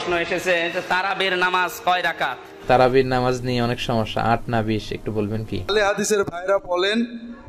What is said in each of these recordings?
প্রশ্ন এসেছে যে তারাবির নামাজ কয় রাকাত? তারাবির নামাজ নিয়ে অনেক সমস্যা, 8 না 20 একটু বলবেন কি? আহলে হাদিসের ভাইরা বলেন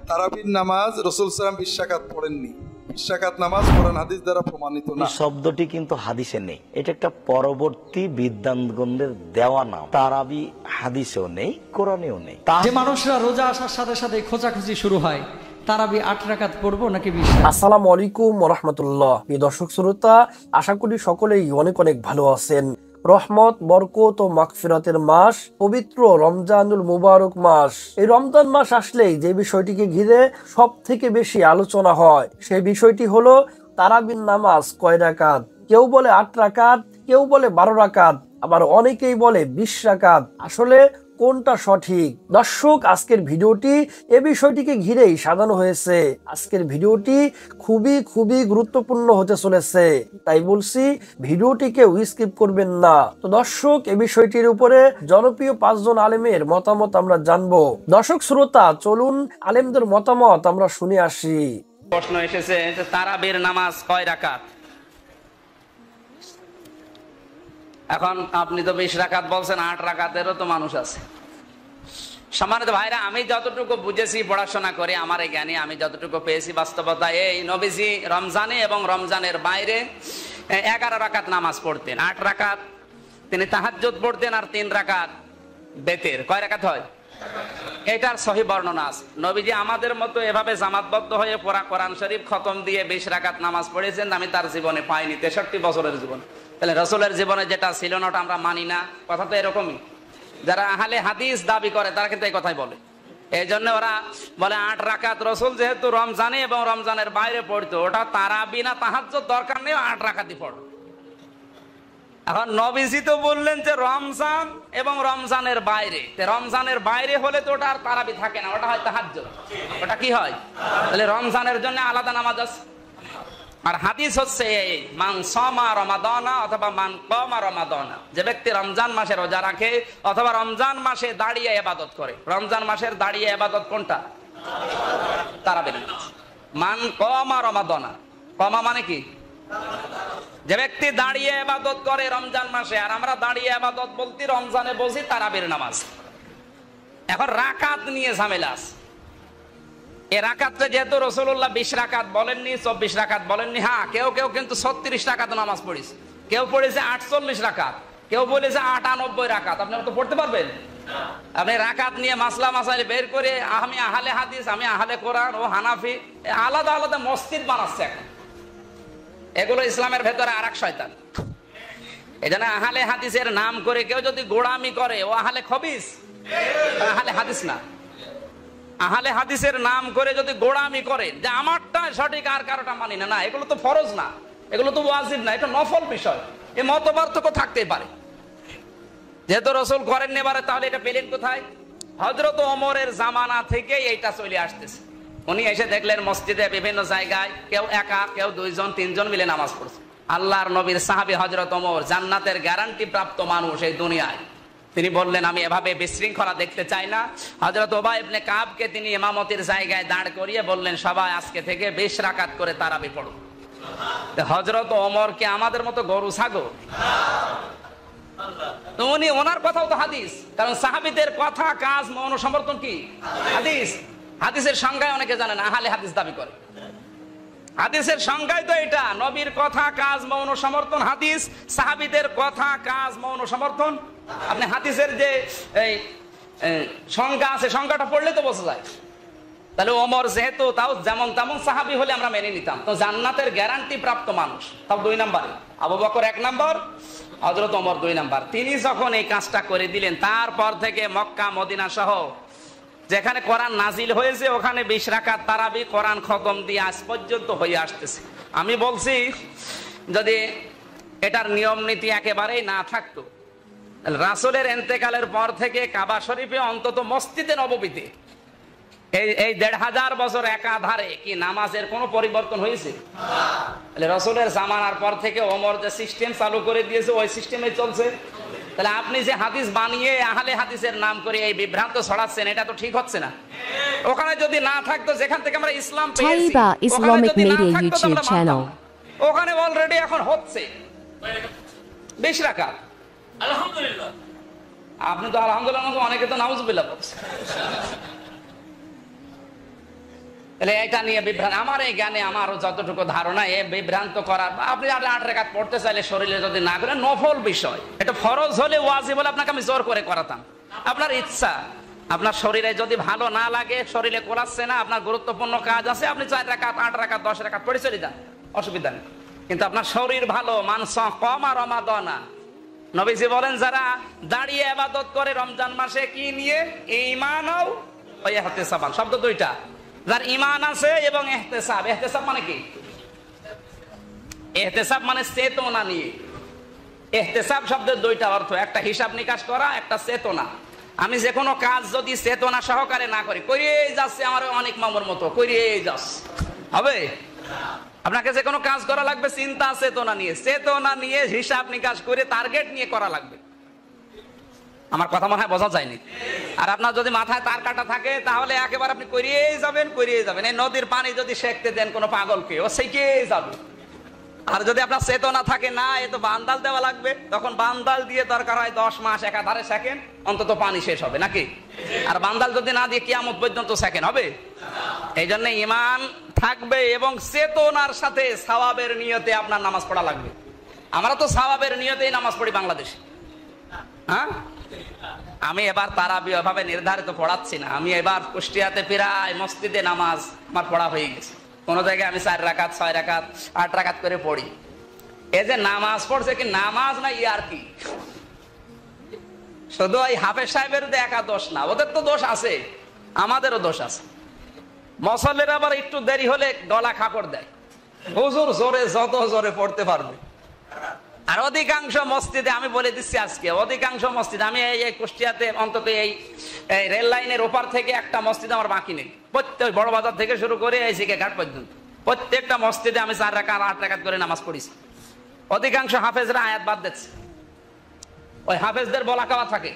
তারাবির নামাজ রাসূল সাল্লাল্লাহু আলাইহি ওয়াসাল্লাম 20 রাকাত পড়েননি। 20 রাকাত নামাজ কোরআন হাদিস দ্বারা প্রমাণিত না। এই শব্দটি কিন্তু হাদিসে নেই, এটা একটা পরবর্তী বিদ্যান্তগণের দেওয়া নাম। তারাবি হাদিসেও নেই, কোরআনেও নেই। যে মানুষরা রোজা আসার সাথে সাথে খোঁজাখুঁজি শুরু হয়, তারাবি 8 রাকাত পড়বো নাকি 20? আসসালামু আলাইকুম ওয়া রাহমাতুল্লাহ। প্রিয় দর্শক শ্রোতা, আশা করি সকলেই অনেক অনেক ভালো আছেন। রহমত, বরকত ও মাগফিরাতের মাস, পবিত্র রমজানুল মুবারক মাস। এই রমজান মাস আসলেই যে বিষয়টিকে ঘিরে সব থেকে বেশি আলোচনা হয়, সেই বিষয়টি হলো তারাবির নামাজ কয় রাকাত। কেউ বলে 8 রাকাত, কেউ বলে 12 রাকাত, আবার অনেকেই বলে 20 রাকাত। আসলে কোনটা সঠিক? দর্শক, আজকের ভিডিওটি এ বিষয়টিকে ঘিরেই সাজানো হয়েছে। আজকের ভিডিওটি খুবই গুরুত্বপূর্ণ হতে চলেছে, তাই বলছি ভিডিওটিকে স্কিপ করবেন না। তো দর্শক, এ বিষয়টির উপরে জনপ্রিয় 5 জন আলেমের মতামত আমরা জানবো। দর্শক শ্রোতা, চলুন আলেমদের মতামত আমরা শুনে আসি। প্রশ্ন এসেছে যে তারাবির নামাজ কয় রাকাত? এখন আপনি তো 20 রাকাত বলছেন, 8 রাকাতেরও তো মানুষ আছে। সম্মানিত ভাইরা, আমি যতটুকু বুঝেছি পড়াশোনা করে, আমার এই জ্ঞানে আমি যতটুকু পেয়েছি, বাস্তবতা এই নবীজি রমজানে এবং রমজানের বাইরে 11 রাকাত নামাজ পড়তেন। 8 রাকাত তিনি তাহাজ্জুদ পড়তেন, আর 3 রাকাত বেতের। কয় রাকাত হয়? এটার সহি বর্ণনা আছে। নবীজি আমাদের মতো এভাবে জামাতবদ্ধ হয়ে পড়া কোরআন শরীফ খতম দিয়ে 20 রাকাত নামাজ পড়েছেন, আমি তার জীবনে পাইনি। 63 বছরের জীবন। তাহলে রাসূলের জীবনে যেটা ছিল না ওটা আমরা মানি না, কথা তো এরকমই। যারা আহলে হাদিস দাবি করে তারা কিন্তু এই কথাই বলে। এই জন্য ওরা বলে 8 রাকাত রাসূল যেহেতু রমজানে এবং রমজানের বাইরে পড়তো, ওটা তারাবি না তাহাজ্জুদ দরকার নেই, 8 রাকাতই পড়ো। এখন নবীজি তো বললেন যে রমজান এবং রমজানের বাইরে, রমজানের বাইরে হলে তো ওটা আর তারাবি থাকে না, ওটা হয় তাহাজ্জুদ। ওটা কি হয়? তাহলে রমজানের জন্য আলাদা নামাজ আছে। আর হাদিস হচ্ছে এই, মান সামা রমাদানা অথবা মান কামা রমাদানা, যে ব্যক্তি রমজান মাসে রোজা রাখে অথবা রমজান মাসে দাঁড়িয়ে ইবাদত করে। রমজান মাসের দাঁড়িয়ে ইবাদত কোনটা? তারাবির নামাজ। মান কামা রমাদানা, কামা মানে কি? যে ব্যক্তি দাঁড়িয়ে ইবাদত করে রমজান মাসে, আর আমরা দাঁড়িয়ে ইবাদত বলতে রমজানে বলছি তারাবির নামাজ। এখন রাকাত নিয়ে ঝামেলা আছে। এই রাকাতটা যেহেতু রাসূলুল্লাহ 20 রাকাত বলেননি, 24 রাকাত বলেননি। হ্যাঁ, কেউ কিন্তু 36 রাকাত নামাজ পড়েছে, কেউ পড়েছে 48 রাকাত, কেউ বলেছে 98 রাকাত। আপনি তো পড়তে পারবেন? আপনি রাকাত নিয়ে মাসলা মাসাইল বের করে আমি আহলে হাদিস, আমি আহলে কোরআন, ও হানাফি, আলাদা আলাদা মসজিদ বানাচ্ছে এখন। এগুলো ইসলামের ভেতরে আরেক শয়তান। এজন্য আহলে হাদিসের নাম করে কেউ যদি গোড়ামি করে, ও আহলে খবিস, আহলে হাদিস না। আহলে হাদিসের নাম করে যদি গোড়ামি করে যে আমারটা সঠিক আর কারোটা মানি না, না, এগুলো তো ফরজ না, এগুলো তো ওয়াজিব না, এটা নফল বিষয়। এই মতপার্থক্য থাকতেই পারে। যেহেতু রাসূল করেননি এবারে, তাহলে এটা পেলেন কোথায়? হযরত ওমরের জামানা থেকে এইটা চলে আসতেছে। উনি এসে দেখলেন মসজিদে বিভিন্ন জায়গায় কেউ একা, কেউ 2 জন 3 জন মিলে নামাজ পড়ছে। আল্লাহর নবীর সাহাবী হযরত ওমর, জান্নাতের গ্যারান্টি প্রাপ্ত মানুষ এই দুনিয়ায়, তিনি বললেন আমি এভাবে বিশৃঙ্খলা দেখতে চাই না। হযরত উবাই ইবনে কাবকে তিনি ইমামতির জায়গায় দাঁড় করিয়ে বললেন, সবাই আজকে থেকে 20 রাকাত করে তারাবি পড়ো। হযরত ওমর কি আমাদের মতো গরু ছাগল? তো উনি, ওনার কথাও তো হাদিস, কারণ সাহাবীদের কথা কাজ মৌন সমর্থন কি হাদিস। হাদিসের সংজ্ঞায় অনেকে জানেন, আহলে হাদিস দাবি করে। হাদিসের সংজ্ঞায় তো এটা, নবীর কথা কাজ মৌন সমর্থন হাদিস, সাহাবীদের কথা কাজ মৌন সমর্থন। আপনি হাদিসের যে এই সংজ্ঞা আছে, সংজ্ঞাটা পড়লে তো বোঝা যায়। তাহলে ওমর যেহেতু তাও যেমন তেমন সাহাবী হলে আমরা মেনে নিতাম, তো জান্নাতের গ্যারান্টি প্রাপ্ত মানুষ, তাও 2 নম্বরে। আবু বকর 1 নম্বর, হযরত ওমর 2 নম্বর। তিনি যখন এই কাজটা করে দিলেন, তারপর থেকে মক্কা মদিনা সহ যেখানে কোরআন নাজিল হয়েছে ওখানে 20 রাকাত তারাবি কোরআন খতম দিয়ে আজ পর্যন্ত হয়ে আসতেছে। আমি বলছি যদি এটার নিয়ম নীতি একেবারেই না থাকতো, রাসূলের ইন্তেকালের পর থেকে কাবা শরীফে, অন্তত মসজিদে নববীতে এই 1500 বছর একাধারে কি নামাজের কোনো পরিবর্তন হয়েছে? রাসূলের জামানার পর থেকে ওমর যে সিস্টেম চালু করে দিয়েছে ওই সিস্টেমে চলছে। তাহলে আপনি যে হাদিস বানিয়ে আহলে হাদিসের নাম করে এই বিভ্রান্ত ছড়াচ্ছেন, এটা তো ঠিক হচ্ছে না। ওখানে যদি না থাকতো, যেখান থেকে আমরা ইসলাম পেয়েছি, ইসলামিক মিডিয়া ইউটিউব চ্যানেল, ওখানে অলরেডি এখন হচ্ছে। 20 রাকাত। আলহামদুলিল্লাহ। আপনি তো আলহামদুলিল্লাহ, অনেকে তো নাউজুবিল্লাহ বলছে। তাহলে এটা নিয়ে বিভ্রান্ত, আমার এই জ্ঞানে আমারও যতটুকু ধারণা, এ বিভ্রান্ত করার, আপনি 8 রাকাত পড়তে চাইলে শরীরে যদি না করেন, নফল বিষয়। এটা ফরজ হলে, ওয়াজিব হলে আপনাকে আমি জোর করে করাতাম। আপনার ইচ্ছা, আপনার শরীরে যদি ভালো না লাগে, শরীরে কোলাচ্ছে না, আপনার গুরুত্বপূর্ণ কাজ আছে, আপনি 4 রাকাত 8 রাকাত 10 রাকাত পড়ে চলে যান, অসুবিধা নেই। কিন্তু আপনার শরীর ভালো, মানস কম আর রমাদানা, নবীজি বলেন যারা দাঁড়িয়ে ইবাদত করে রমজান মাসে, কি নিয়ে? ঈমান ও ইহতিসাব, শব্দ দুইটা। যার ঈমান আছে এবং ইহতিসাব। ইহতিসাব মানে কি? ইহতিসাব মানে চেতনা নিয়ে। ইহতিসাব শব্দের দুইটা অর্থ, একটা হিসাব নিকাশ করা, একটা চেতনা। আমি যে কোনো কাজ যদি চেতনা সহকারে না করি, করিয়ে যাচ্ছে আমার অনেক মামুর মতো, করিয়ে যাচ্ছে, হবে? আপনাকে যে কোনো কাজ করা লাগবে চিন্তা চেতনা নিয়ে, চেতনা নিয়ে হিসাব নিকাশ করে টার্গেট নিয়ে করা লাগবে। আমার কথা মনে হয় বোঝা যায়নি। আর আপনার যদি মাথায় তার কাটা থাকে, তাহলে একেবারে আপনি করিয়েই যাবেন, করিয়ে যাবেন। এই নদীর পানি যদি সেঁকতে দেন কোনো পাগলকে, ও সেঁকেই যাবে। আর যদি আপনার চেতনা থাকে, না এ তো বান্দাল দেওয়া লাগবে, তখন বান্দাল দিয়ে দরকার হয় 10 মাস একাধারে সেকেন্ড, অন্তত পানি শেষ হবে নাকি? আর বান্দাল যদি না দিয়ে কিয়ামত পর্যন্ত সেকেন্ড হবে। এই জন্য ঈমান থাকবে এবং চেতনার সাথে সওয়াবের নিয়তে আপনার নামাজ পড়া লাগবে। আমরা তো সওয়াবের নিয়তেই নামাজ পড়ি বাংলাদেশে। হ্যাঁ, আমি এবার তারাবি এভাবে নির্ধারিত পড়াচ্ছি না। আমি এবার কুষ্টিয়াতে প্রায় মসজিদে নামাজ আমার পড়া হয়ে গেছে। কোন জায়গায় আমি 4 রাকাত 6 রাকাত 8 রাকাত করে পড়ি। এই যে নামাজ পড়ছে, কি নামাজ না ইয়ার কি? শুধু ওই হাফেজ সাহেবের একা দোষ না, ওদের তো দোষ আছে, আমাদেরও দোষ আছে। মুসল্লিরা আবার একটু দেরি হলে গলা খাকড় দেয়, হুজুর জোরে যত জোরে পড়তে পারবে। আর অধিকাংশ মসজিদে, আমি বলে দিচ্ছি আজকে, অধিকাংশ মসজিদ, আমি এই কুষ্টিয়াতে অন্তত এই রেল লাইনের ওপার থেকে একটা মসজিদ আমার বাকি নেই। প্রত্যেক বড় বাজার থেকে শুরু করে এই সিকে ঘাট পর্যন্ত প্রত্যেকটা মসজিদে আমি 4 রাকাত 8 রাকাত করে নামাজ পড়েছি। অধিকাংশ হাফেজরা আয়াত বাদ দিচ্ছে। ওই হাফেজদের বলা খাওয়া থাকে,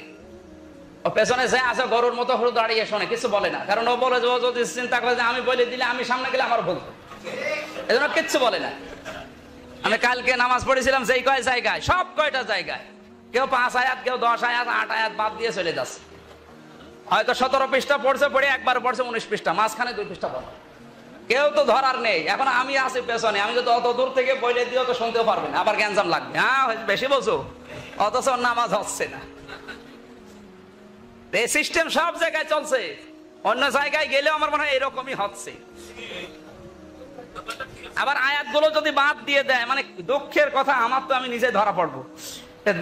ও পেছনে যে আছে গরুর মতো হলুদ দাঁড়িয়ে শোনে, কিছু বলে না। কারণ ও বলে যে ও যদি চিন্তা করে যে আমি বলে দিলে, আমি সামনে গেলে আমার বলবো, এজন্য কিচ্ছু বলে না। আমি কালকে নামাজ পড়েছিলাম যেই কয় জায়গায়, সব কয়টা জায়গায় কেউ 5 আয়াত, কেউ 10 আয়াত, 8 আয়াত বাদ দিয়ে চলে যাচ্ছে। হয়তো 17 পৃষ্ঠা পড়ছে, পড়ে একবার পড়ছে 19 পৃষ্ঠা, মাঝখানে 2 পৃষ্ঠা পড়ে। কেউ তো ধরার নেই। এখন আমি আছি পেছনে, আমি যদি অত দূর থেকে বলে দিও তো শুনতেও পারবেন, আবার গ্যাঞ্জাম লাগবে। হ্যাঁ বেশি বলছো, অথচ নামাজ হচ্ছে না। এই সিস্টেম সব জায়গায় চলছে, অন্য জায়গায় গেলেও আমার মনে হয় এরকমই হচ্ছে। আবার আয়াতগুলো যদি বাদ দিয়ে দেয়, মানে দুঃখের কথা, আমার তো আমি নিজে ধরা পড়বো,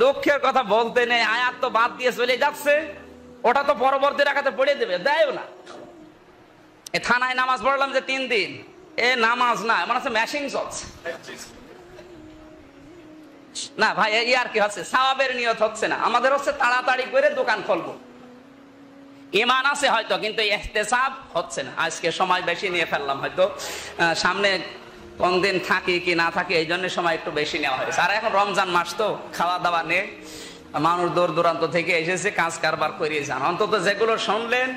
দুঃখের কথা বলতে নেই, আয়াত তো বাদ দিয়ে চলে যাচ্ছে, ওটা তো পরবর্তী রাখাতে পড়ে দেবে, দেয়ও না। এ থানায় নামাজ পড়লাম যে 3 দিন, এ নামাজ না, মানে হচ্ছে ম্যাশিং চলছে না ভাই, এই আর কি হচ্ছে, সওয়াবের নিয়ত হচ্ছে না। আমাদের হচ্ছে তাড়াতাড়ি করে দোকান খুলবো, ঈমান আছে হয়তো, কিন্তু ইহতিসাব হচ্ছে না। আজকে সময় বেশি নিয়ে ফেললাম, হয়তো সামনে কোন দিন থাকি কি না থাকি, এই জন্য সময় একটু বেশি নেওয়া হয়েছে। আর এখন রমজান মাস তো, খাওয়া দাওয়া নেই, মানুষ দূর দূরান্ত থেকে এসেছে, কাজ কারবার করিয়ে যান। অন্তত যেগুলো শুনলেন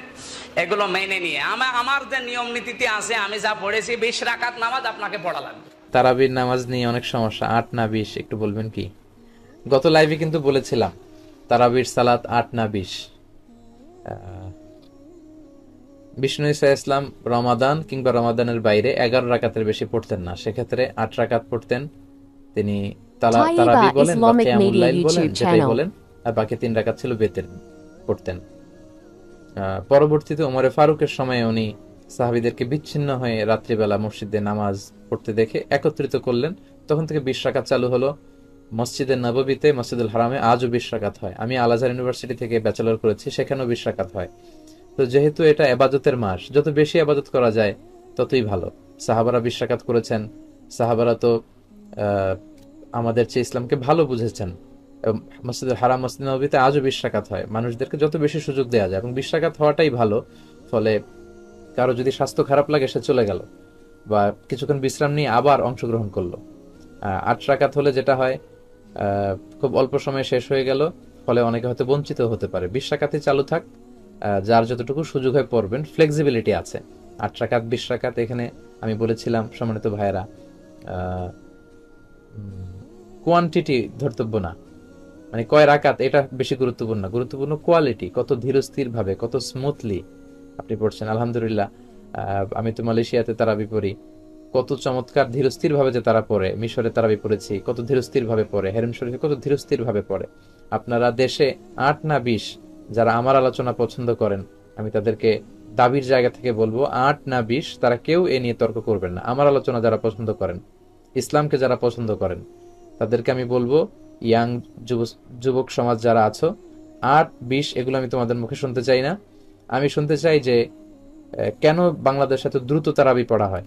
এগুলো মেনে নিয়ে, আমার যে নিয়ম নীতিতে আছে, আমি যা পড়েছি 20 রাকাত নামাজ আপনাকে পড়া লাগবে। তারাবির নামাজ নিয়ে অনেক সমস্যা, 8 না 20 একটু বলবেন কি? গত লাইভে কিন্তু বলেছিলাম তারাবির সালাত 8 না 20। বিষ্ণু ঈসা ইসলাম রমাদান কিংবা রমাদানের বাইরে 11 রাকাতের বেশি পড়তেন না, সেক্ষেত্রে 8 রাকাত পড়তেন তিনি। তারাবি বলেন বা কিয়ামুল লাইল বলেন, যেটাই বলেন, আর বাকি 3 রাকাত ছিল বেতের পড়তেন। পরবর্তীতে ওমরে ফারুকের সময়ে উনি সাহাবীদেরকে বিচ্ছিন্ন হয়ে রাত্রিবেলা মসজিদে নামাজ পড়তে দেখে একত্রিত করলেন, তখন থেকে 20 রাকাত চালু হলো। মসজিদে নববীতে, মসজিদুল হারামে আজও 20 রাকাত হয়। আমি আল আজহার ইউনিভার্সিটি থেকে ব্যাচেলর করেছি, সেখানেও 20 রাকাত হয়। তো যেহেতু এটা ইবাদতের মাস, যত বেশি ইবাদত করা যায় ততই ভালো। সাহাবারা 20 রাকাত করেছেন, সাহাবারা তো আমাদের চেয়ে ইসলামকে ভালো বুঝেছেন। মসজিদুল হারাম, মসজিদ নববীতে আজও 20 রাকাত হয়। মানুষদেরকে যত বেশি সুযোগ দেওয়া যায়, এবং 20 রাকাত হওয়াটাই ভালো। ফলে কারো যদি স্বাস্থ্য খারাপ লাগে, সে চলে গেল বা কিছুক্ষণ বিশ্রাম নিয়ে আবার অংশগ্রহণ করলো। 8 রাকাত হলে যেটা হয়, খুব অল্প সময়ে শেষ হয়ে গেল, ফলে অনেকে হয়তো বঞ্চিত হতে পারে। 20 রাকাতই চালু থাক, যার যতটুকু সুযোগ হয় পড়বেন, ফ্লেক্সিবিলিটি আছে। 8 রাকাত 20 রাকাত, এখানে আমি বলেছিলাম সম্মানিত ভাইয়েরা, কোয়ান্টিটি ধর্তব্য না, মানে কয় রাকাত এটা বেশি গুরুত্বপূর্ণ, গুরুত্বপূর্ণ কোয়ালিটি, কত ধীরস্থির ভাবে, কত স্মুথলি আপনি পড়ছেন। আলহামদুলিল্লাহ, আমি তো মালয়েশিয়াতে তারাবি পড়ি, কত চমৎকার ধীরস্থির ভাবে যে তারা পড়ে। মিশরে তারাবি পড়েছি, কত ধীরস্থির ভাবে পড়ে। হেরেম শরীফে কত ধীরস্থির ভাবে পড়ে। আপনারা দেশে 8 না 20 যারা আমার আলোচনা পছন্দ করেন, আমি তাদেরকে দাবির জায়গা থেকে বলবো 8 না 20 তারা কেউ এ নিয়ে তর্ক করবেন না। আমার আলোচনা যারা পছন্দ করেন, ইসলামকে যারা পছন্দ করেন, তাদেরকে আমি বলবো, ইয়াং যুবক সমাজ যারা আছো, 8, 20 এগুলো আমি তোমাদের মুখে শুনতে চাই না। আমি শুনতে চাই যে কেন বাংলাদেশ এত দ্রুত তারাবি পড়া হয়,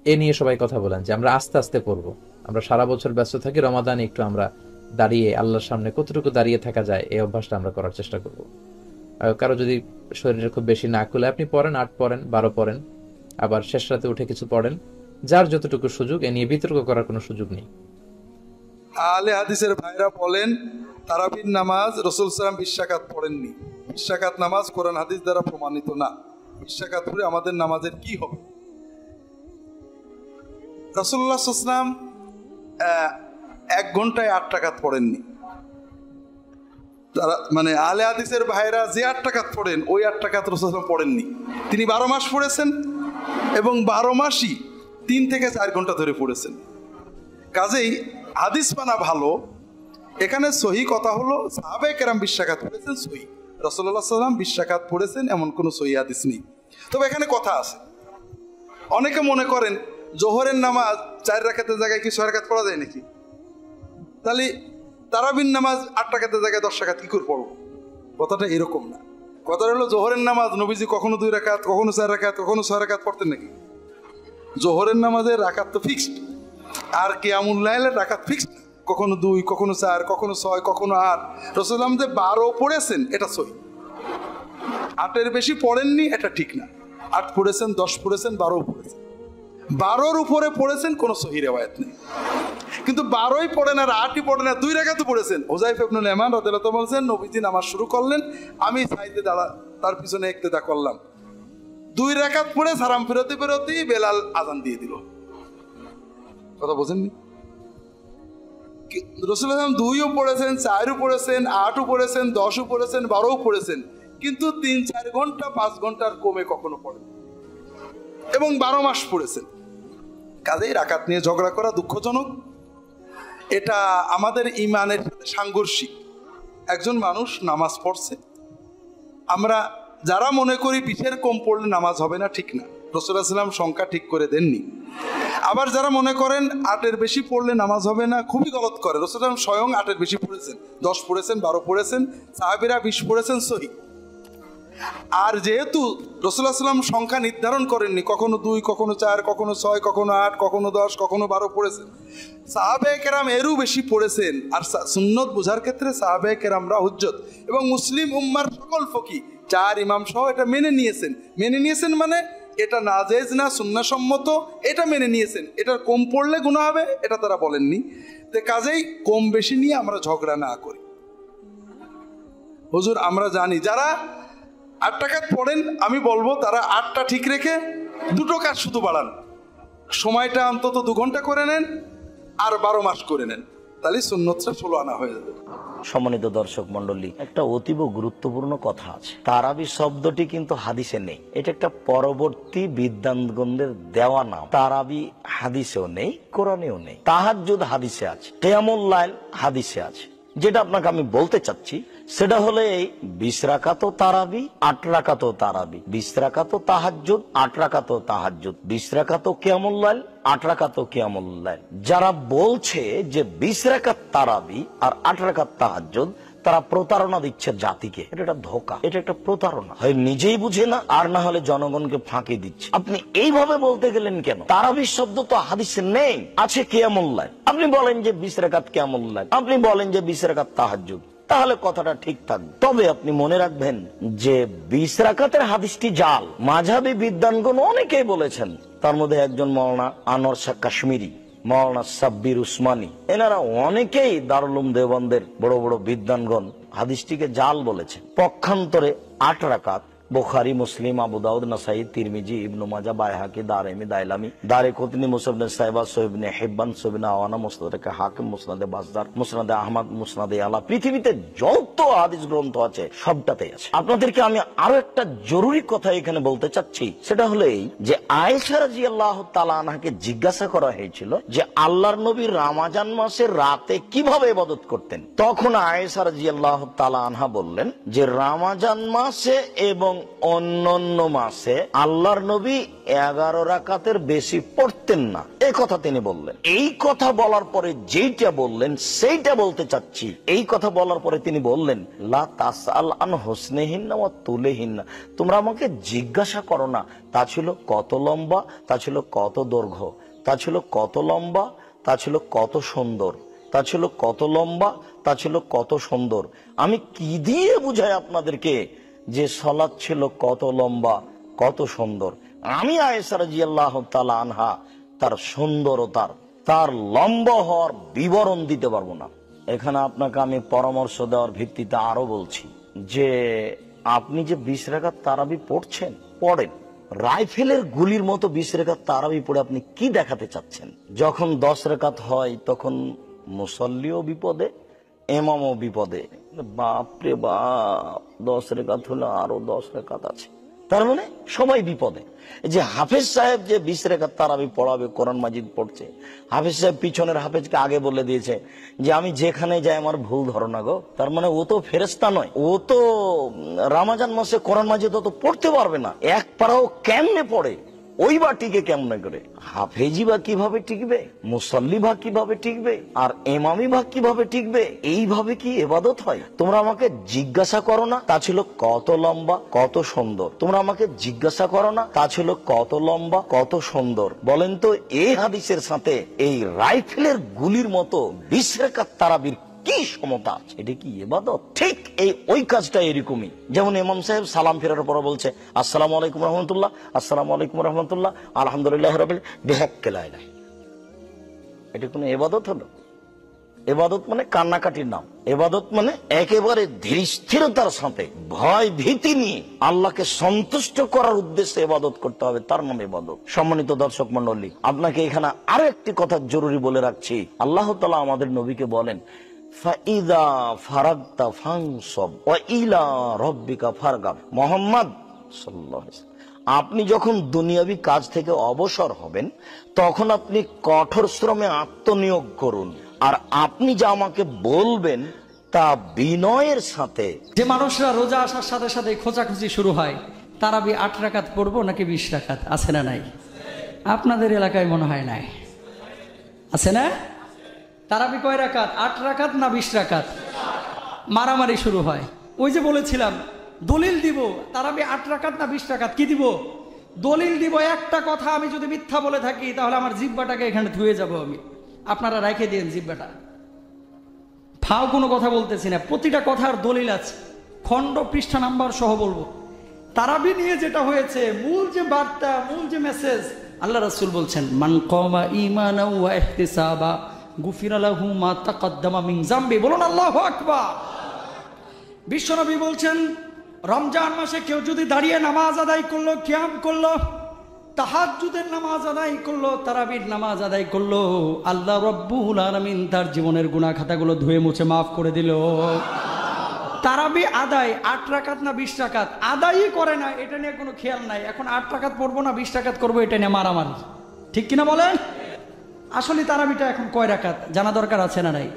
এ নিয়ে সবাই কথা বলেন, যে আমরা আস্তে আস্তে পড়বো। আমরা সারা বছর ব্যস্ত থাকি, রমাদানে একটু আমরা দাঁড়িয়ে আল্লাহর সামনে কতটুকু দাঁড়িয়ে থাকা যায় এই অভ্যাসটা আমরা করার চেষ্টা করব। কারো যদি শরীরে খুব বেশি না খুলে, আপনি পড়েন, 8 পড়েন, 12 পড়েন, আবার শেষ রাতে উঠে কিছু পড়েন, যার যতটুকু সুযোগ। এ নিয়ে বিতর্ক করার কোনো সুযোগ নেই। আহলে হাদিসের ভাইরা বলেন তারাবির নামাজ রাসূল সাল্লাল্লাহু আলাইহি ওয়াসাল্লাম 20 রাকাত পড়েননি। 20 রাকাত নামাজ কোরআন হাদিস দ্বারা প্রমাণিত না। 20 রাকাত পড়ে আমাদের নামাজের কি হবে? রাসূলুল্লাহ সাল্লাল্লাহু আলাইহি ওয়াসাল্লাম 1 ঘন্টায় 8 রাকাত পড়েননি। তারা মানে আহলে হাদিসের ভাইরা যে 8 রাকাত পড়েন, ওই 8 রাকাত রাসূল সাল্লাল্লাহু আলাইহি ওয়াসাল্লাম পড়েননি। তিনি 12 মাস পড়েছেন এবং 12 মাসই 3 থেকে 4 ঘন্টা ধরে পড়েছেন। কাজেই হাদিস মানা ভালো। এখানে সহি কথা হলো সাহাবায়ে কেরাম 20 রাকাত পড়েছেন, সহি। রাসূলুল্লাহ সাল্লাল্লাহু আলাইহি ওয়াসাল্লাম 20 রাকাত পড়েছেন এমন কোনো সহি হাদিস নেই। তবে এখানে কথা আছে, অনেকে মনে করেন জোহরের নামাজ 4 রাকাতের জায়গায় কি 6 রাকাত পড়া যায় নাকি? তাহলে তারাবির নামাজ 8 রাকাতের জায়গায় 10 রাকাত কি করে পড়বো? কথাটা এরকম না। কথাটা হলো জোহরের নামাজ নবীজি কখনো 2 রাকাত, কখনো 4 রাকাত, কখনো 6 রাকাত পড়তেন নাকি? জোহরের নামাজের রাকাত তো ফিক্সড, আর কিয়ামুল লাইলের রাকাত ফিক্সড, কখনো 2, কখনো 4, কখনো 6, কখনো 8। রাসূলুল্লাহ যে 12 পড়েছেন এটা সহি। 8-এর বেশি পড়েননি এটা ঠিক না। 8 পড়েছেন, 10 পড়েছেন, 12 পড়েছেন। 12-র উপরে পড়েছেন কোনো সহি রিওয়ায়াত নেই। কিন্তু 12ই পড়েন আর 8ই পড়েন আর 2 রাকাত পড়েছেন। হুযায়ফা ইবনুল ইয়ামান রাদিয়াল্লাহু তাআলা বলেন নবীজি নামাজ শুরু করলেন, আমি সাইডে দাঁড়া তার পিছনে ইক্তেদা করলাম। 2 রাকাত পড়ে সালাম ফেরতে ফেরতেই বেলাল আযান দিয়ে দিল। কথা বোঝেননি? রাসূলুল্লাহ 2ও পড়েছেন, 4ও পড়েছেন, 8ও পড়েছেন, 10ও পড়েছেন, 12ও পড়েছেন, কিন্তু 3-4 ঘন্টা 5 ঘন্টার কমে কখনো পড়েন এবং 12 মাস পড়েছেন। কাজেই রাকাত নিয়ে ঝগড়া করা দুঃখজনক। এটা আমাদের ঈমানের সাথে সাংঘর্ষিক। একজন মানুষ নামাজ পড়ছে, আমরা যারা মনে করি 20-এর কম পড়লে নামাজ হবে না, ঠিক না। রাসূলুল্লাহ সাল্লাল্লাহু আলাইহি ওয়াসাল্লাম সংখ্যা ঠিক করে দেননি। আবার যারা মনে করেন 8-এর বেশি পড়লে নামাজ হবে না, খুবই গলত করে। রাসূলুল্লাহ সাল্লাল্লাহু আলাইহি ওয়াসাল্লাম স্বয়ং 8-এর বেশি পড়েছেন, 10 পড়েছেন, 12 পড়েছেন, সাহাবীরা 20 পড়েছেন, সহি। আর যেহেতু রাসূলুল্লাহ সাল্লাল্লাহু আলাইহি ওয়াসাল্লাম সংখ্যা নির্ধারণ করেননি, কখনো 2, কখনো 4, কখনো 6, কখনো 8, কখনো 10, কখনো 12 পড়েছেন, সাহাবায়ে কেরাম এরও বেশি পড়েছেন। আর সুন্নত বোঝার ক্ষেত্রে সাহাবায়ে কেরামরা হুজ্জত এবং মুসলিম উম্মার সকল ফকি 4 ইমাম সহ এটা মেনে নিয়েছেন মানে এটা নাজেজ না, সুন্নাহসম্মত, এটা মেনে নিয়েছেন। এটা কম পড়লে গুনাহ হবে এটা তারা বলেননি। তো কাজেই কম বেশি নিয়ে আমরা ঝগড়া না করি। হুজুর আমরা জানি যারা 8 রাকাত পড়েন, আমি বলবো তারা 8টা ঠিক রেখে 2টো কাজ শুধু বাড়ান, সময়টা অন্তত 2 ঘন্টা করে নেন আর 12 মাস করে নেন, তাহলে সুন্নতটা 16 আনা হয়ে যাবে। সম্মানিত দর্শক মন্ডলী, একটা অতীব গুরুত্বপূর্ণ কথা আছে। তারাবি শব্দটি কিন্তু হাদিসে নেই, এটা একটা পরবর্তী বিদ্বানগণদের দেওয়া নাম। তারাবি হাদিসেও নেই, কোরআনেও নেই। তাহাজ্জুদ হাদিসে আছে, কিয়ামুল লাইল হাদিসে আছে। যেটা আপনাকে আমি বলতে চাচ্ছি সেটা হলো এই 20 রাকাতও তারাবি, 8 রাকাতও তারাবি, 20 রাকাতও তাহাজ্জুদ, 8 রাকাতও তাহাজ্জুদ, 20 রাকাতও কিয়ামুল লাইল, 8 রাকাতও কিয়ামুল লাইল। যারা বলছে যে 20 রাকাত তারাবি আর 8 রাকাত তাহাজ্জুদ, তারা প্রতারণা দিচ্ছে জাতিকে। এটা একটা ধোঁকা, এটা একটা প্রতারণা। হয় নিজেই বুঝে না, আর না হলে জনগণকে ফাঁকি দিচ্ছে। আপনি এইভাবে বলতে গেলেন কেন? তারাবি শব্দ তো হাদিসে নেই, আছে কিয়ামুল লাইল। আপনি বলেন যে 20 রাকাত কিয়ামুল লাইল, আপনি বলেন যে 20 রাকাত তাহাজ্জুদ, তাহলে কথাটা ঠিক থাকবে। তবে আপনি মনে রাখবেন যে 20 রাকাতের হাদিসটি জাল। মাযহাবী বিদ্বানগণ অনেকেই বলেছেন, তার মধ্যে একজন মাওলানা আনোয়ার শাহ কাশ্মীরি, মাওলানা সাব্বির উসমানী, এনারা অনেকেই দারুল উলুম দেওবন্দের বড় বড় বিদ্বানগণ হাদিসটিকে জাল বলেছেন। পক্ষান্তরে 8 রাকাত বুখারী, মুসলিম, আবু দাউদ, নাসাই, তিরমিজি, ইবনু মাজাহ, বাইহাকি, দারমি, দাইলামি, দারিকুতনি, মুসনাদ সাহিবা, সহিবনে হিব্বান, সহিবনে আওয়ানা, মুসনাদে হাকিম, মুসনাদে বাজদার, মুসনাদে আহমদ, মুসনাদে আলা, পৃথিবীতে যত হাদিস গ্রন্থ আছে সবটাতে আছে। আপনাদেরকে আমি আরো একটা জরুরি কথা এখানে বলতে চাচ্ছি, সেটা হলো এই যে আয়েশা রাদিয়াল্লাহু তাআলা আনহাকে জিজ্ঞাসা করা হয়েছিল যে আল্লাহর নবী রমজান মাসের রাতে কিভাবে ইবাদত করতেন। তখন আয়েশা রাদিয়াল্লাহু তাআলা আনহা বললেন যে রমজান মাসে এবং অন্যান্য মাসে আল্লাহর নবী 11 রাকাতের বেশি পড়তেন না, এই কথা তিনি বললেন। এই কথা বলার পরে যেইটা বললেন সেইটা বলতে চাচ্ছি। এই কথা বলার পরে তিনি বললেন, লা তাসআল আন হুসনিহিন্না ওয়া তুলিহিন্না, তোমরা আমাকে জিজ্ঞাসা করো না তা ছিল কত লম্বা, তা ছিল কত দৈর্ঘ্য, তা ছিল কত লম্বা, তা ছিল কত সুন্দর, তা ছিল কত লম্বা, তা ছিল কত সুন্দর। আমি কি দিয়ে বুঝাই আপনাদেরকে যে সালাত ছিল কত লম্বা, কত সুন্দর? আমি আয়েশা রাদিয়াল্লাহু তাআলা আনহা তার সুন্দরতার, তার লম্বা হওয়ার বিবরণ দিতে পারবো না। এখানে আপনাকে আমি পরামর্শ দেওয়ার ভিত্তিতে আরো বলছি যে আপনি যে 20 রাকাত তারাবি পড়ছেন, পড়েন। রাইফেলের গুলির মতো 20 রাকাত তারাবি পড়ে আপনি কি দেখাতে চাচ্ছেন? যখন 10 রাকাত হয় তখন মুসল্লিও বিপদে, ইমামও বিপদে। বাপরে বাপ, 10 রাকাত হলো আরো 10 রাকাত আছে, তার মানে সবাই বিপদে। যে হাফেজ সাহেব যে 20 রাকাত তারাবি পড়াবে, কোরআন মাজিদ পড়ছে, হাফেজ সাহেব পিছনের হাফেজকে আগে বলে দিয়েছে যে আমি যেখানে যাই আমার ভুল ধরো না গো। তার মানে ও তো ফেরেশতা নয়, ও তো রমজান মাসে কোরআন মাজিদ তো পড়তে পারবে না। এক পারাও কেমনে পড়ে, ওই বা টিকে কেমনে করে? হাফেজি বা কিভাবে টিকবে, মুসল্লি বা কিভাবে টিকবে, আর ইমামি বা কিভাবে টিকবে? এইভাবে কি ইবাদত হয়? তোমরা আমাকে জিজ্ঞাসা করো না তা ছিল কত লম্বা, কত সুন্দর। তোমরা আমাকে জিজ্ঞাসা করো না তা ছিল কত লম্বা, কত সুন্দর। বলেন তো এই হাদিসের সাথে এই রাইফেলের গুলির মতো 20 রাকাত তারাবির কি সমতা আছে? এটা কি ইবাদত? ঠিক ওই কাজটা এরকমই। যেমন ইমাম সাহেব সালাম ফেরার পর বলছে আসসালামু আলাইকুম রহমতুল্লাহ, আসসালামু আলাইকুম রহমতুল্লাহ, আলহামদুলিল্লাহ রাব্বিল বিহাক্কিল। এটা কোনো ইবাদত হলো? ইবাদত মানে কান্নাকাটির নাম। ইবাদত মানে একেবারে ধীর স্থিরতার সাথে, ভয় ভীতি নিয়ে আল্লাহকে সন্তুষ্ট করার উদ্দেশ্যে ইবাদত করতে হবে, তার নাম ইবাদত। সম্মানিত দর্শক মন্ডলী, আপনাকে এখানে আরো একটি কথা জরুরি বলে রাখছি। আল্লাহ তাআলা আমাদের নবীকে বলেন, ফাইদা ফারাগতা ফানসব ওয়া ইলা রাব্বিকা ফারগাব। মুহাম্মদ সাল্লাল্লাহু আলাইহি ওয়াসাল্লাম, আপনি যখন দুনিয়াবি কাজ থেকে অবসর হবেন তখন আপনি কঠোর শ্রমে আত্মনিয়োগ করুন, আর আপনি যা আমাকে বলবেন তা বিনয়ের সাথে। যে মানুষরা রোজা আসার সাথে সাথে খোঁজাখুঁজি শুরু হয়, তারাবি 8 রাকাত পড়বো নাকি 20 রাকাত, আছে না নাই? আপনাদের এলাকায় মনে হয় নাই, আছে না? তারাবি কয় রাকাত, 8 রাকাত না 20 রাকাত? মারামারি শুরু হয়। ওই যে বলেছিলাম দলিল দিব, তারাবি 8 রাকাত না 20 রাকাত, কি দিব? দলিল দিব। একটা কথা আমি যদি মিথ্যা বলে থাকি তাহলে আমার জিহ্বাটাকে এখানে ধুয়ে যাব আমি। আপনারা রেখে দিন জিহ্বাটা, ফাও কোনো কথা বলতেছি না, প্রতিটা কথার দলিল আছে, খণ্ড পৃষ্ঠা নাম্বার সহ বলবো। তারাবি নিয়ে যেটা হয়েছে, মূল যে বার্তা, মূল যে মেসেজ, আল্লাহ রাসূল বলছেন মান কামা ঈমানাও ওয়া ইহতিসাবা গুফিরা লাহু মা তাকদ্দামা মিন যামবি। বলুন আল্লাহু আকবার। বিশ্বনবী বলছেন রমজান মাসে কেউ যদি দাঁড়িয়ে নামাজ আদায় করলো, কিয়াম করলো, তাহাজ্জুদের নামাজ আদায় করলো, তারাবির নামাজ আদায় করলো, আল্লাহ রাব্বুল আলামিন তার জীবনের গুনাহ খাতাগুলো ধুয়ে মুছে মাফ করে দিল। তারাবি আদায় 8 রাকাত না 20 রাকাত আদায়ই করে না, এটা নিয়ে কোনো খেয়াল নাই। এখন 8 রাকাত পড়বো না 20 রাকাত করবো, এটা নিয়ে মারামারি, ঠিক কিনা বলেন? আসলে তারাবিটা এখন কয় রাকাত জানা দরকার আছে না নাই?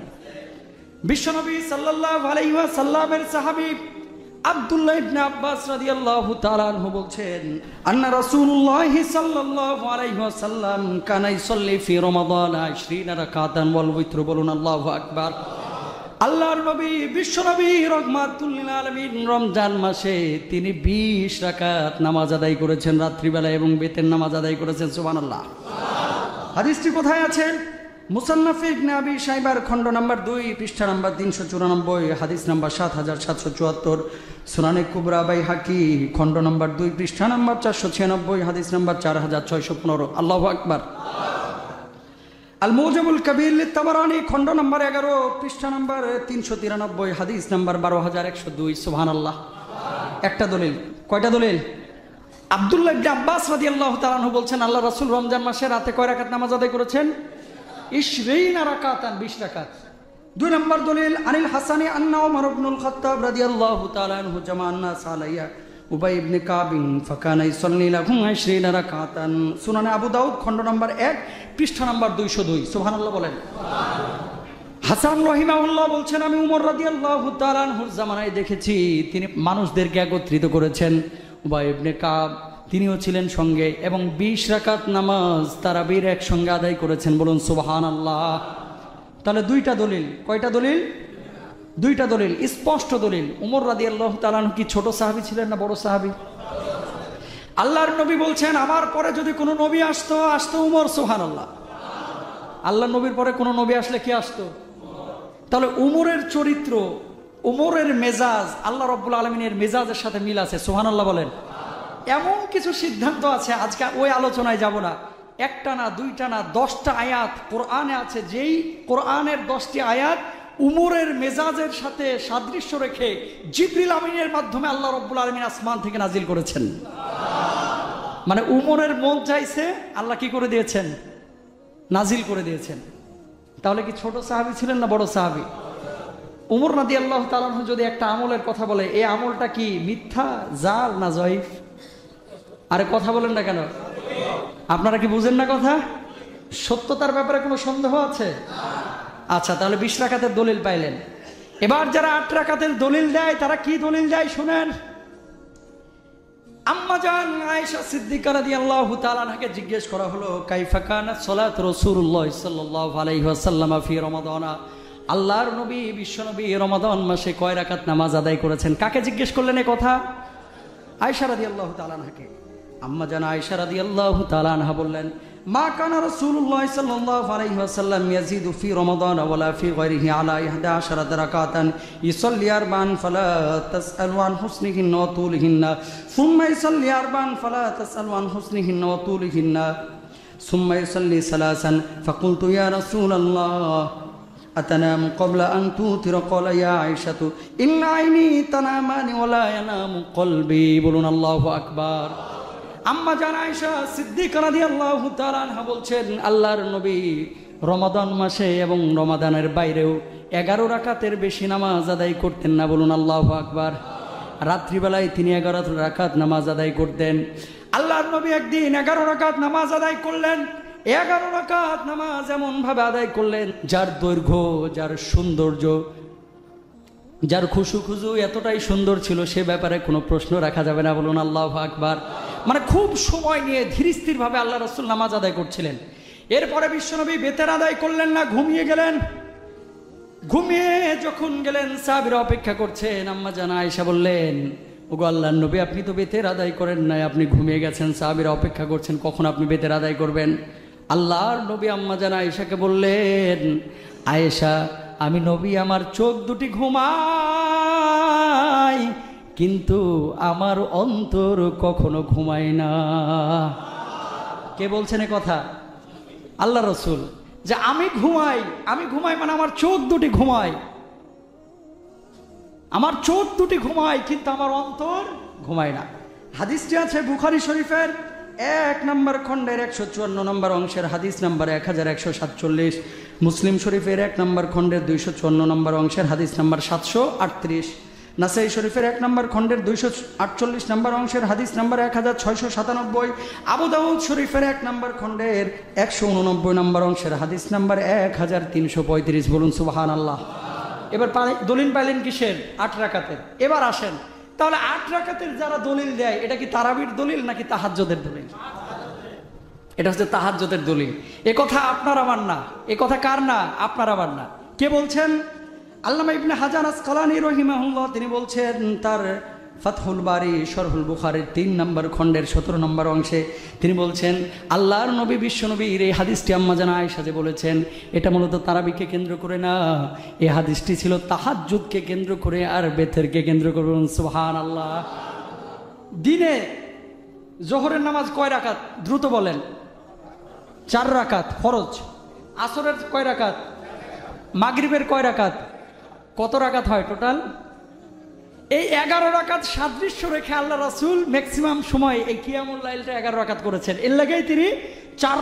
বিশ্বনবী সাল্লাল্লাহু আলাইহি ওয়াসাল্লামের সাহাবী আব্দুল্লাহ ইবনে আব্বাস রাদিয়াল্লাহু তাআলা আনহু বলছেন, আন্না রাসূলুল্লাহ সাল্লাল্লাহু আলাইহি ওয়াসাল্লাম কানা ইসাল্লি ফি রমাদান 20 রাকাতান ওয়াল উইত্র। বলুন আল্লাহু আকবার। আল্লাহর নবী বিশ্বনবী রাহমাতুল লিল আলামিন রমজান মাসে তিনি 20 রাকাত নামাজ আদায় করেছেন রাত্রিবেলা, এবং বেতের নামাজ আদায় করেছেন। সুবহানাল্লাহ। হাদিসটি কোথায় আছে? মুসান্নাফ ইবনে আবি শাইবার খণ্ড নাম্বার 2 পৃষ্ঠা নাম্বার 394, হাদিস নাম্বার 7774। সুনানে কুবরা বাইহাকি খণ্ড নাম্বার 2 পৃষ্ঠা নাম্বার 496, হাদিস নাম্বার 4615। আল্লাহু আকবার। আল মুজামুল কবির লিত তাবারানী খণ্ড নাম্বার 11 পৃষ্ঠা নাম্বার 393, হাদিস নাম্বার 12102। সুবহানাল্লাহ। একটা দলিল কয়টা দলিল? আব্দুল্লাহ ইবনে আব্বাস রাদিয়াল্লাহু তাআলা আনহু বলছেন আল্লাহ রাসূল রমজান মাসে রাতে কয় রাকাত নামাজ আদায় করেছেন? 20 রাকাতান, 20 রাকাত। 2 নম্বর দলিল আনিল হাসানি আন্না ওমর ইবনুল খাত্তাব রাদিয়াল্লাহু তাআলা আনহু জামাআন নাস আলাইয়া উবাই ইবনে কাব ফাকানা ইসাল্লি লাহুম 20 রাকাতান। সুনানে আবু দাউদ খণ্ড নম্বর 1 পৃষ্ঠা নম্বর 202। সুবহানাল্লাহ বলেন। হাসান রহিমাহুল্লাহ বলছেন আমি উমর রাদিয়াল্লাহু তাআলা আনহুর জামানায় দেখেছি তিনি মানুষদেরকে একত্রিত করেছেন। উবাই ইবনে কাব তিনিও ছিলেন সঙ্গে এবং 20 রাকাত নামাজ তারাবির একসঙ্গে আদায় করেছেন। বলুন সুবহানাল্লাহ। তাহলে 2টা দলিল। কয়টা দলিল? 2টা দলিল, স্পষ্ট দলিল। উমর রাদিয়াল্লাহু তাআলা আনহু কি ছোট সাহাবী ছিলেন না বড় সাহাবী? আল্লাহর নবী বলছেন আমার পরে যদি কোনো নবী আসতো উমর। সুবহানাল্লাহ। আল্লাহর নবীর পরে কোনো নবী আসলে কি আসতো? তাহলে উমরের চরিত্র, উমরের মেজাজ আল্লাহ রাব্বুল আলামিনের মেজাজের সাথে মিল আছে। সুবহানাল্লাহ বলেন। এমন কিছু সিদ্ধান্ত আছে, আজকে ওই আলোচনায় যাব না। 1টা না 2টা না 10টা আয়াত কোরআনে আছে, যেই কোরআনের 10টি আয়াত উমরের মেজাজের সাথে সাদৃশ্য রেখে জিবরিল আমিনের মাধ্যমে আল্লাহ রাব্বুল আলামিন আসমান থেকে নাজিল করেছেন। মানে উমরের মন চাইছে, আল্লাহ কি করে দিয়েছেন? নাজিল করে দিয়েছেন। তাহলে কি ছোট সাহাবী ছিলেন না বড় সাহাবী? উমর রাদিয়াল্লাহু তাআলা আনহু যদি একটা আমলের কথা বলে, এই আমলটা কি মিথ্যা, জাল না জয়ীফ? আরে কথা বলেন না কেন? আপনারা কি বুঝেন না কথা? সত্যতার ব্যাপারে কোনো সন্দেহ আছে? আচ্ছা, তাহলে 20 রাকাতের দলিল পাইলেন। এবার যারা 8 রাকাতের দলিল দেয় তারা কি দলিল দেয় শুনেন। আম্মা জান আয়েশা সিদ্দিকা রাদিয়াল্লাহু তাআলা আনহাকে জিজ্ঞেস করা হলো কাইফা কানাত সালাত রাসূলুল্লাহ সাল্লাল্লাহু আলাইহি ওয়াসাল্লাম ফি রমাদান। আল্লাহর নবী বিশ্বনবী রমাদান মাসে কয় রাকাত নামাজ আদায় করেছেন? কাকে জিজ্ঞেস করলেন এই কথা? আয়েশা রাদিয়াল্লাহু তাআলা আনহাকে। আম্মা জান আয়েশা রাদিয়াল্লাহু তাআলা আনহা বললেন মা কানা রাসূলুল্লাহ সাল্লাল্লাহু আলাইহি ওয়াসাল্লাম ইয়াজিদু ফি রমাদান ওয়ালা ফি গায়রিহি আলা 11 রাকাতান ইসাল্লি আরবান ফালা তাসআলু আন হুসনিহিন্না ওয়া তুলিহিন্না সুম্মা ইসাল্লি আরবান ফালা তাসআলু আন হুসনিহিন্না ওয়া তুলিহিন্না সুম্মা ইসাল্লি সালাসান ফাকুলতু ইয়া রাসূলাল্লাহ আতানামু ক্বাবলা আন তুতিরা ক্বালা ইয়া আয়েশাতু ইন্না আইনি তানামানি ওয়ালা ইয়ানামু কলবি। বলুন আল্লাহু আকবার। আম্মা জান আয়েশা সিদ্দিকা রাদিয়াল্লাহু তাআলা আনহা বলছেন আল্লাহর নবী রমাদান মাসে এবং রমাদানের বাইরেও 11 রাকাতের বেশি নামাজ আদায় করতেন না। বলুন আল্লাহু আকবার। রাত্রিবেলায় তিনি 11 রাকাত নামাজ আদায় করতেন। আল্লাহর নবী একদিন 11 রাকাত নামাজ আদায় করলেন। 11 রাকাত নামাজ এমন ভাবে আদায় করলেন যার দৈর্ঘ্য, যার সৌন্দর্য, যার খুশু এতটাই সুন্দর ছিল সে ব্যাপারে কোনো প্রশ্ন রাখা যাবে না। বলুন আল্লাহু আকবার। মানে খুব সময় নিয়ে ধীর স্থির ভাবে আল্লাহ রাসূল নামাজ আদায় করছিলেন। এরপরে বিশ্বনবী বেতের আদায় করলেন না, ঘুমিয়ে গেলেন। ঘুমিয়ে যখন গেলেন সাহাবীরা অপেক্ষা করছেন। আম্মা জান আয়েশা বললেন ওগো আল্লাহর নবী আপনি তো বেতের আদায় করেন নাই, আপনি ঘুমিয়ে গেছেন, সাহাবীরা অপেক্ষা করছেন কখন আপনি বেতের আদায় করবেন। আল্লাহর নবী আম্মা জান আয়েশাকে বললেন আয়েশা আমি নবী আমার চোখ দুটি ঘুমাই কিন্তু আমার অন্তর কখনো ঘুমায় না। কে বলছেন এ কথা? আল্লাহ রাসূল। যে আমি ঘুমাই মানে আমার চোখ দুটি ঘুমায়, আমার চোখ দুটি ঘুমায় কিন্তু আমার অন্তর ঘুমায় না। হাদিসটি আছে বুখারী শরীফের 1 নম্বর খণ্ডের 154 নম্বর অংশের হাদিস নাম্বার 1147, মুসলিম শরীফের 1 নম্বর খণ্ডের 254 নম্বর অংশের হাদিস নাম্বার 738, নাসাই শরীফের 1 নম্বর খণ্ডের 248 নম্বর অংশের হাদিস নাম্বার 1697, আবু দাউদ শরীফের 1 নম্বর খণ্ডের 189 নম্বর অংশের হাদিস নাম্বার 1335। বলুন সুবহানাল্লাহ। এবার দলিল পাইলেন কিসের? 8 রাকাতের। এবার আসেন তাহলে 8 রাকাতের যারা দলিল দেয় এটা কি তারাবির দলিল নাকি তাহাজ্জুদের দলিল? এটা হচ্ছে তাহাজ্জুদের দলিল। এ কথা আপনার আমার না। এ কথা কার না? আপনার আমার না। কে বলছেন? আল্লামা ইবনে হাজার আসকালানী রাহিমাহুল্লাহ তিনি বলছেন তার ফাতহুল বারি শরহুল বুখারীর 3 নম্বর খণ্ডের 17 নম্বর অংশে তিনি বলছেন আল্লাহর নবী বিশ্বনবীর এই হাদিসটি আম্মা জান আয়েশা যে বলেছেন এটা মূলত তারাবিকে কেন্দ্র করে না, এই হাদিসটি ছিল তাহাজ্জুদকে কেন্দ্র করে আর বেতেরকে কেন্দ্র করে। সুবহানাল্লাহ। দিনে জোহরের নামাজ কয় রাকাত? দ্রুত বলেন। 4 রাকাত ফরজ। আসরের কয় রাকাত? মাগরিবের কয় রাকাত? কত রাকাত হয় টোটাল? এই 11 রাকাত সাদৃশ্য রেখে আল্লাহ রাসূল ম্যাক্সিমাম সময় এই কিয়ামুল লাইলটা 11 রাকাত করেছেন। এর লাগেই তিনি 4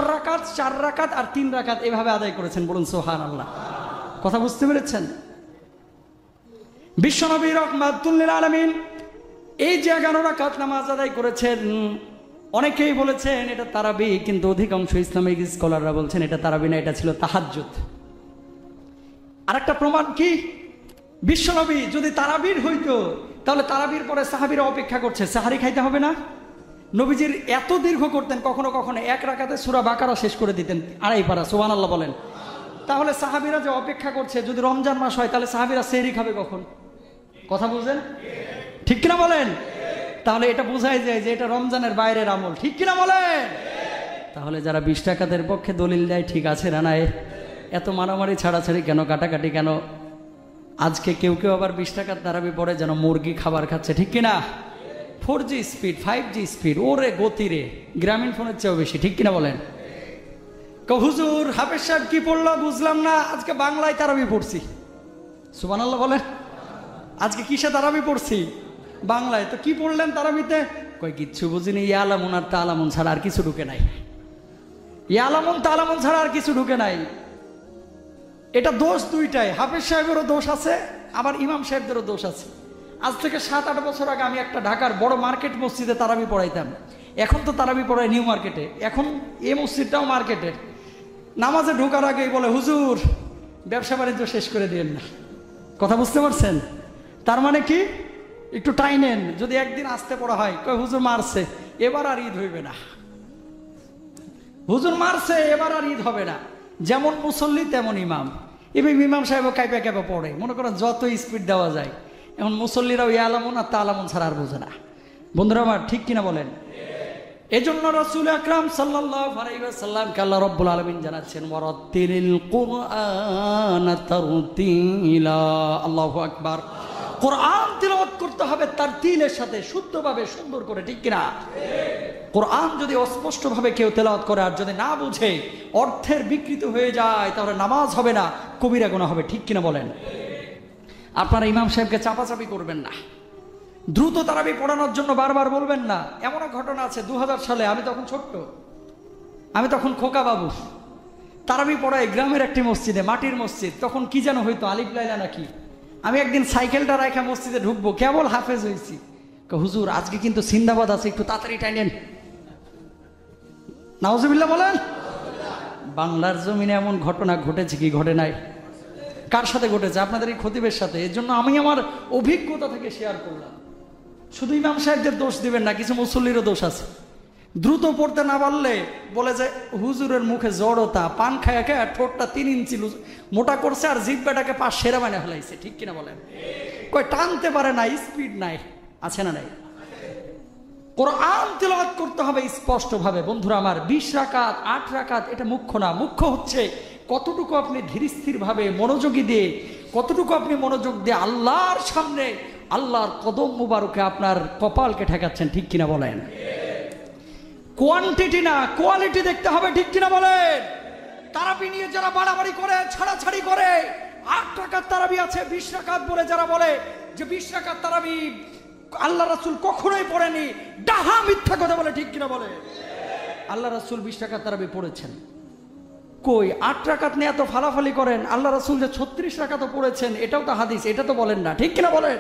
রাকাত আর 3 রাকাত এভাবে আদায় করেছেন। বলুন সুবহানাল্লাহ। কথা বুঝতে পেরেছেন? বিশ্বনবী রাহমাতুল লিল আলামিন এই যে 11 রাকাত নামাজ আদায় করেছেন, অনেকেই বলেছেন এটা তারাবি, কিন্তু অধিকাংশ ইসলামিক স্কলাররা বলছেন এটা তারাবি না, এটা ছিল তাহাজ্জুদ। আরেকটা প্রমাণ কি, বিশ্বনবী যদি তারাবির হইতো তাহলে তারাবির পরে সাহাবীরা অপেক্ষা করছে, সাহারি খাইতে হবে না? নবীজির এত দীর্ঘ করতেন, কখনো কখনো 1 রাকাতে সূরা বাকারা শেষ করে দিতেন, 2.5 পারা। সুবহানাল্লাহ বলেন। তাহলে সাহাবীরা যে অপেক্ষা করছে, যদি রমজান মাস হয় তাহলে সাহাবীরা সেহরি খাবে কখন? কথা বুঝেন? ঠিক কিনা বলেন? তাহলে এটা বোঝাই যায় যে এটা রমজানের বাইরের আমল। ঠিক কিনা বলেন? তাহলে যারা 20 রাকাতের পক্ষে দলিল দেয়, ঠিক আছে না নাই? এত মারামারি ছাড়াছাড়ি কেন, কাটাকাটি কেন? আজকে কেউ কেউ আবার 20 রাকাত তারাবি পড়ে যেন মুরগি খাবার খাচ্ছে। ঠিক কিনা? 4G স্পিড, 5G স্পিড, ওরে গতি রে, গ্রামীণ ফোনের চেয়েও বেশি। ঠিক কিনা বলেন? হুজুর হাফেজ সাহেব কি পড়লো বুঝলাম না, আজকে বাংলায় তারাবি পড়ছি। সুবহানাল্লাহ বলেন। আজকে কিসে তারাবি পড়ছি? বাংলায়। তো কি পড়লেন তারাবিতে? কই কিচ্ছু বুঝিনি, ইয়ালামুন আর তালামুন ছাড়া আর কিছু ঢুকে নাই। ইয়ালামুন তালামুন ছাড়া আর কিছু ঢুকে নাই। এটা দোষ দুইটাই, হাফেজ সাহেবেরও দোষ আছে, আবার ইমাম সাহেবদেরও দোষ আছে। আজ থেকে 7-8 বছর আগে আমি একটা ঢাকার বড় মার্কেট মসজিদে তারাবি পড়াইতাম। এখন তো তারাবি পড়াই নিউ মার্কেটে, এখন এই মসজিদটাও মার্কেটের। নামাজে ঢোকার আগেই বলে, হুজুর ব্যবসা বাণিজ্য শেষ করে দিয়েন না। কথা বুঝতে পারছেন? তার মানে কি, একটু টাইনেন। যদি একদিন আসতে পড়া হয়, কয় হুজুর মারছে, এবার আর ঈদ হইবে না। হুজুর মারছে, এবার আর ঈদ হবে না। যেমন মুসল্লি তেমন ইমাম। এবার ইমাম সাহেব কাইপা কাইপা পড়ে, মনে করেন যত স্পিড দেওয়া যায়। এখন মুসল্লিরাও ইয়ালামুন আর তালামুন ছাড়া আর বোঝে না। বন্ধুরা আমার, ঠিক কিনা বলেন? এজন্য রাসূল আকরাম সাল্লাল্লাহু আলাইহি ওয়াসাল্লামকে আল্লাহ রাব্বুল আলামিন জানাচ্ছেন, ওয়ারাত্তিলিল কুরআন তারতিলা। আল্লাহু আকবার। কোরআন তিলাওয়াত করতে হবে তারতিলের সাথে, শুদ্ধভাবে, সুন্দর করে। ঠিক কিনা? কোরআন যদি অস্পষ্টভাবে কেউ তেলাওয়াত করে আর যদি না বুঝে, অর্থের বিকৃত হয়ে যায়, তাহলে নামাজ হবে না, কবিরা গুনাহ হবে। ঠিক কিনা বলেন? আপনারা ইমাম সাহেবকে চাপাচাপি করবেন না, দ্রুত তারাবি পড়ানোর জন্য বারবার বলবেন না। এমনও ঘটনা আছে, 2000 সালে, আমি তখন ছোট্ট, আমি তখন খোকা বাবু, তারাবি পড়াই গ্রামের একটি মসজিদে, মাটির মসজিদ। তখন কি যেন হইতো, আলিফ লাইলা নাকি। আমি একদিন সাইকেলটা রাখা মসজিদে ঢুকবো, কেবল হাফেজ হয়েছি। হুজুর আজকে কিন্তু সিন্দাবাদ আছে, একটু তাড়াতাড়ি টাইনেন। নাউজুবিল্লাহ বলেন। বাংলার জমিনে এমন ঘটনা ঘটেছে কি ঘটে নাই? কার সাথে ঘটেছে? আপনাদের এই খতিবের সাথে। এর জন্য আমি আমার অভিজ্ঞতা থেকে শেয়ার করলাম। শুধু ইমাম সাহেবদের দোষ দিবেন না, কিছু মুসল্লিরও দোষ আছে। দ্রুত পড়তে না পারলে বলে যে হুজুরের মুখে জড়তা, পান খায় খায় ঠোঁটটা 3 ইঞ্চি মোটা করছে আর জিহ্বাটাকে 5 সেরা বানিয়ে ফেলাইছে। ঠিক কিনা বলেন? কই টানতে পারে না, স্পিড নাই, আছে না নাই? কোরআন তিলাওয়াত করতে হবে স্পষ্টভাবে। বন্ধুরা আমার, 20 রাকাত 8 রাকাত এটা মুখ্য না। মুখ্য হচ্ছে কতটুকু আপনি ধীরস্থির ভাবে মনোযোগী দিয়ে, কতটুকু আপনি মনোযোগ দিয়ে আল্লাহর সামনে, আল্লাহর কদম মুবারকে আপনার কপালকে ঠেকাচ্ছেন। ঠিক কিনা বলেন? কোয়ান্টিটি না, কোয়ালিটি দেখতে হবে। ঠিক কিনা বলেন? তারাবি নিয়ে যারা বাড়াবাড়ি করে, ছাড়াছাড়ি করে, 8 রাকাত তারাবি আছে 20 রাকাত বলে যারা বলে যে 20 রাকাত তারাবি আল্লাহ রাসূল কখনোই পড়েনি, ডাহা মিথ্যা কথা বলে। ঠিক কিনা বলে? আল্লাহ রাসূল 20 রাকাত তারাবি পড়েছেন। কই 8 রাকাত নিয়ে এত ফালাফালি করেন? আল্লাহ রাসূল যে 36 রাকাতও পড়েছেন, এটাও তো হাদিস, এটা তো বলেন না। ঠিক কিনা বলেন?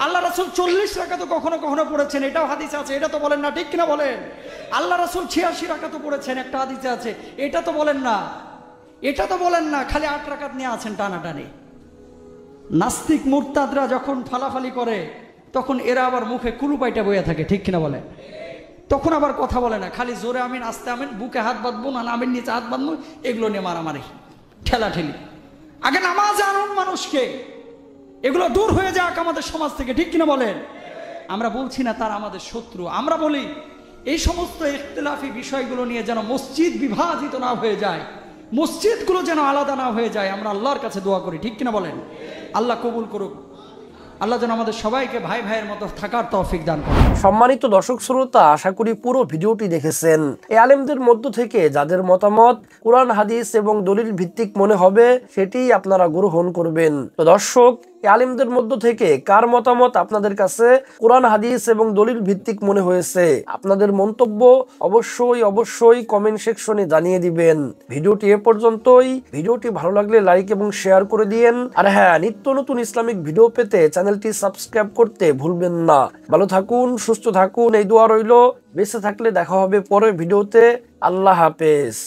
আল্লাহ রাসূল 40 রাকাতও কখনো কখনো পড়েছেন, এটাও হাদিস আছে, এটা তো বলেন না। ঠিক কিনা বলেন? আল্লাহ রাসূল 86 রাকাতও পড়েছেন, একটা হাদিসে আছে, এটা তো বলেন না। এটা তো বলেন না, খালি 8 রাকাত নিয়ে আছেন টানাটানি। নাস্তিক মুরতাদরা যখন ফালাফালি করে, তখন এরা আবার মুখে কুলুপাইটা বইয়া থাকে। ঠিক কিনা বলেন? তখন আবার কথা বলে না, খালি জোরে আমিন, আস্তে আমিন, বুকে হাত বাঁধবো না, আমিন নিচে হাত বাঁধবো, এগুলো নিয়ে মারামারি, ঠেলাঠেলি। আগে নামাজে আনুন মানুষকে, এগুলো দূর হয়ে যাক আমাদের সমাজ থেকে। ঠিক কিনা বলেন? আমরা বলছি না তারা আমাদের শত্রু, আমরা বলি এই সমস্ত ইখতিলাফি বিষয়গুলো নিয়ে যেন মসজিদ বিভাজিত না হয়ে যায়, মসজিদগুলো যেন আলাদা না হয়ে যায়। আমরা আল্লাহর কাছে দোয়া করি। ঠিক কিনা বলেন? আল্লাহ কবুল করুক। আল্লাহ যেন আমাদের সবাইকে ভাই ভাইয়ের মতো থাকার তৌফিক দান করেন। সম্মানিত দর্শক শ্রোতা, আশা করি পুরো ভিডিওটি দেখেছেন। এই আলেমদের মধ্য থেকে যাদের মতামত কোরআন হাদিস এবং দলিল ভিত্তিক মনে হবে, সেটি আপনারা গ্রহণ করবেন। তো দর্শক, এই আলিমদের মধ্য থেকে কার মতামত আপনাদের কাছে কোরআন হাদিস এবং দলিল ভিত্তিক মনে হয়েছে? আপনাদের মন্তব্য অবশ্যই কমেন্ট সেকশনে জানিয়ে দিবেন। ভিডিওটি এ পর্যন্তই। ভিডিওটি ভালো লাগলে লাইক এবং শেয়ার করে দিয়েন। আর হ্যাঁ, নিত্য নতুন ইসলামিক ভিডিও পেতে চ্যানেলটি সাবস্ক্রাইব করতে ভুলবেন না। ভালো থাকুন, সুস্থ থাকুন, এই দোয়া রইল। বেঁচে থাকলে দেখা হবে পরের ভিডিওতে। আল্লাহ হাফেজ।